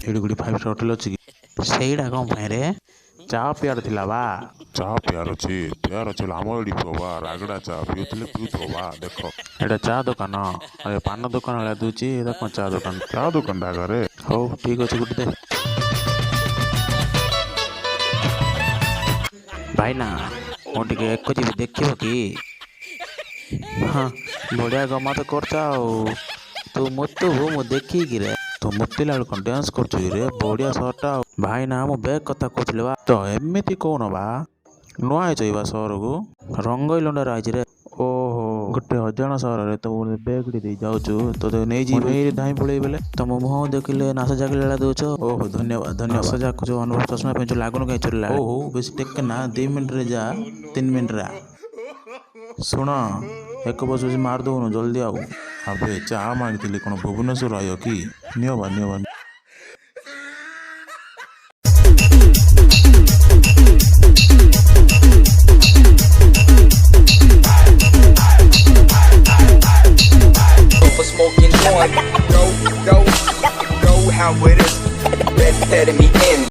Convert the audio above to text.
ଏଇଠି ଗୋଟେ 5 star hotel ଅଛି କି? ସେଇଟା କ'ଣ ପାଇଁ ରେ? ଚା ପିଆର ଥିଲା ବା। ଚା ପିଆର ଅଛି ହେଲେ ଆମ ଏଠି ପିଇବା ରାଗଡ଼ା ଚା ପିଉଥିଲେ ପିଉଥିବ ବା ଦେଖ। ଏଇଟା ଚା ଦୋକାନ ଆରେ ପାନ ଦୋକାନ ଭଳିଆ ଦେଉଛି ଏଇଟା କ'ଣ ଚା ଦୋକାନ? ଚା ଦୋକାନଟା ଆଗରେ ହଉ ଠିକ୍ ଅଛି ଗୋଟେ ଦେ। ଭାଇନା ମୁଁ ଟିକେ ଏକ ଯିବି ଦେଖିବ କି? ହଁ ବଢ଼ିଆ ଗମା ତ କରୁଛ ଆଉ। ତୁ ମୁତୁବୁ ମୁଁ ଦେଖିକିରେ। ତୁ ମୁତିଲା ବେଳେ କ'ଣ ଡ୍ୟାନ୍ସ କରୁଛୁ କି ରେ? ବଢ଼ିଆ ସହରଟା ଆଉ। ଭାଇନା ମୁଁ ବ୍ୟାଗ୍ କଥା କହୁଥିଲି ବା। ତ ଏମିତି କହୁନ ବା। ନୂଆ ହେଇଛ ବା ସହରକୁ? ରଙ୍ଗଇଲଣ୍ଡାରେ ଆଇଛି ରେ। ଓହୋ ଗୋଟେ ଅଜାଣା ସହରରେ ତ ବ୍ୟାଗ୍ଟି ଦେଇ ଯାଉଛୁ ତୋତେ ନେଇଯିବି ଧାଇଁ ପଳେଇ ବେଲେ ତମ ମୁହଁ ଦେଖିଲେ ନାଶ ଜାକିଲା ଦେଉଛ। ଓହୋ ଧନ୍ୟବାଦ ଧନ୍ୟବାଦ। ନାଶ ଯାକ ଯେଉଁ ଅନୁଭବ ଚଷମା ପାଇଁ ଯେଉଁ ଲାଗୁନି କାହିଁ ଚଲିଲା। ଓହୋ ବେଶୀ ଟେକେ ନା 2 ମିନିଟ୍ରେ ଯା 3 ମିନିଟ୍ରେ ଶୁଣ 1 ବସ ମାରି ଦେଉନୁ ଜଲ୍ଦି ଆଉ। ଆବେ ଚା ମାଗିଥିଲି କ'ଣ ଭୁବନେଶ୍ୱର ଆୟ କି? ନିଅ ବା ନିଅ ବା। For smoking joint, go, how it is, better me in.